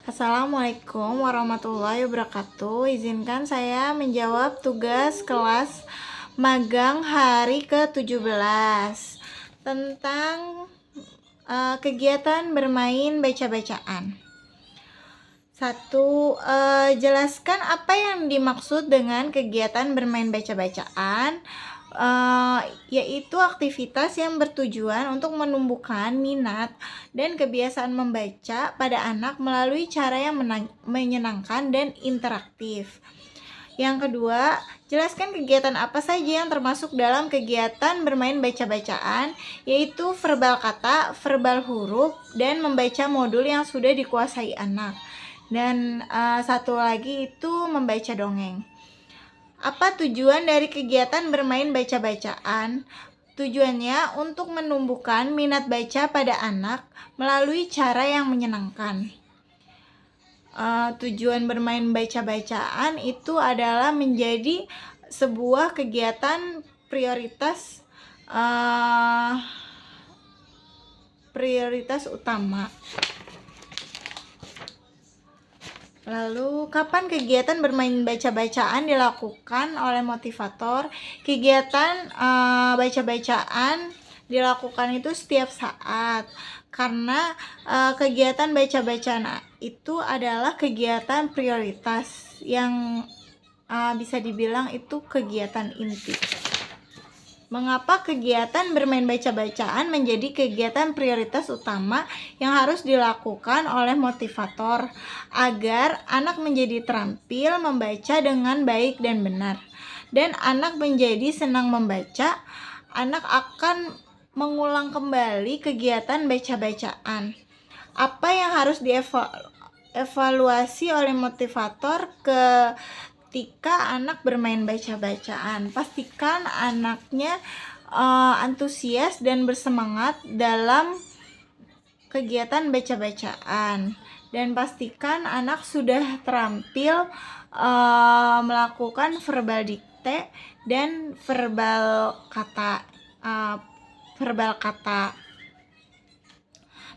Assalamualaikum warahmatullahi wabarakatuh. Izinkan saya menjawab tugas kelas magang hari ke-17 tentang kegiatan bermain baca-bacaan. Satu, jelaskan apa yang dimaksud dengan kegiatan bermain baca-bacaan. Yaitu aktivitas yang bertujuan untuk menumbuhkan minat dan kebiasaan membaca pada anak melalui cara yang menyenangkan dan interaktif. Yang kedua, jelaskan kegiatan apa saja yang termasuk dalam kegiatan bermain baca-bacaan, yaitu verbal kata, verbal huruf, dan membaca modul yang sudah dikuasai anak. Dan satu lagi itu membaca dongeng. Apa tujuan dari kegiatan bermain baca-bacaan? Tujuannya untuk menumbuhkan minat baca pada anak melalui cara yang menyenangkan. Tujuan bermain baca-bacaan itu adalah menjadi sebuah kegiatan prioritas utama. Lalu, kapan kegiatan bermain baca-bacaan dilakukan oleh motivator? Kegiatan baca-bacaan dilakukan itu setiap saat, karena kegiatan baca-bacaan itu adalah kegiatan prioritas yang bisa dibilang itu kegiatan inti. Mengapa kegiatan bermain baca-bacaan menjadi kegiatan prioritas utama yang harus dilakukan oleh motivator agar anak menjadi terampil membaca dengan baik dan benar, dan anak menjadi senang membaca? Anak akan mengulang kembali kegiatan baca-bacaan. Apa yang harus dievaluasi oleh motivator ketika anak bermain baca-bacaan? Pastikan anaknya antusias dan bersemangat dalam kegiatan baca-bacaan, dan pastikan anak sudah terampil melakukan verbal dikte dan verbal kata.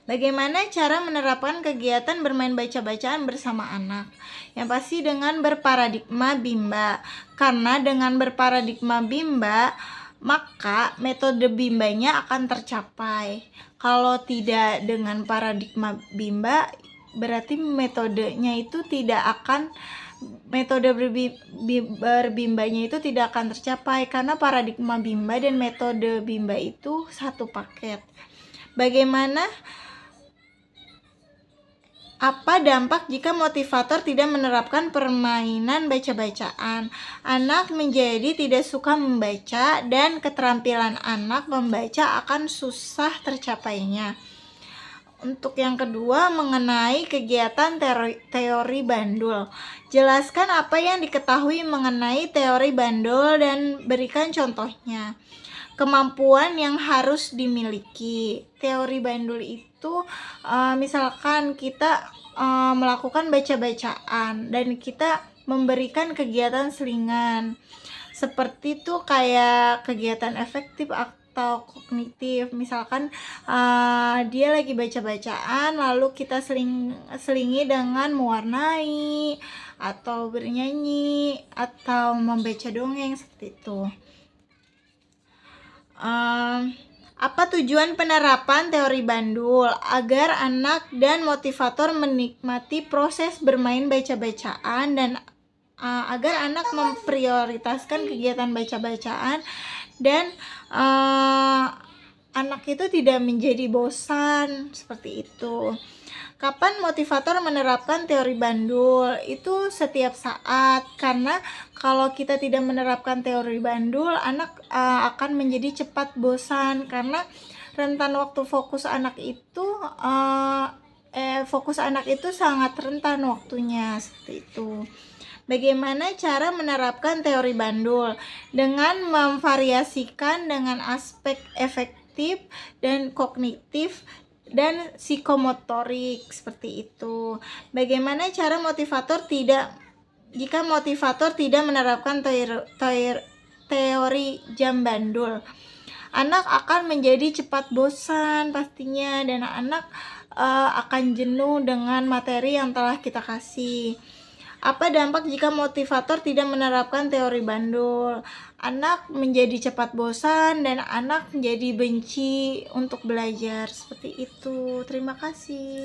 Bagaimana cara menerapkan kegiatan bermain baca-bacaan bersama anak? Yang pasti dengan berparadigma Bimba. Karena dengan berparadigma Bimba, maka metode Bimbanya akan tercapai. Kalau tidak dengan paradigma Bimba, berarti metodenya itu metode berbimbanya itu tidak akan tercapai, karena paradigma Bimba dan metode Bimba itu satu paket. Apa dampak jika motivator tidak menerapkan permainan baca-bacaan? Anak menjadi tidak suka membaca dan keterampilan anak membaca akan susah tercapainya. Untuk yang kedua, mengenai kegiatan teori bandul. Jelaskan apa yang diketahui mengenai teori bandul dan berikan contohnya. Kemampuan yang harus dimiliki. Teori bandul itu misalkan kita melakukan baca-bacaan dan kita memberikan kegiatan selingan, seperti itu kayak kegiatan efektif atau kognitif. Misalkan dia lagi baca-bacaan, lalu kita selingi dengan mewarnai atau bernyanyi atau membaca dongeng, seperti itu. Apa tujuan penerapan teori bandul? Agar anak dan motivator menikmati proses bermain baca-bacaan dan agar anak memprioritaskan kegiatan baca-bacaan dan anak itu tidak menjadi bosan, seperti itu. Kapan motivator menerapkan teori bandul? Itu setiap saat, karena kalau kita tidak menerapkan teori bandul, anak akan menjadi cepat bosan, karena rentan waktu fokus anak itu sangat rentan waktunya, seperti itu. Bagaimana cara menerapkan teori bandul? Dengan memvariasikan dengan aspek efektif dan kognitif dan psikomotorik, seperti itu. Bagaimana cara jika motivator tidak menerapkan teori jam bandul? Anak akan menjadi cepat bosan pastinya, dan anak akan jenuh dengan materi yang telah kita kasih. Apa dampak jika motivator tidak menerapkan teori Bandul? Anak menjadi cepat bosan dan anak menjadi benci untuk belajar. Seperti itu. Terima kasih.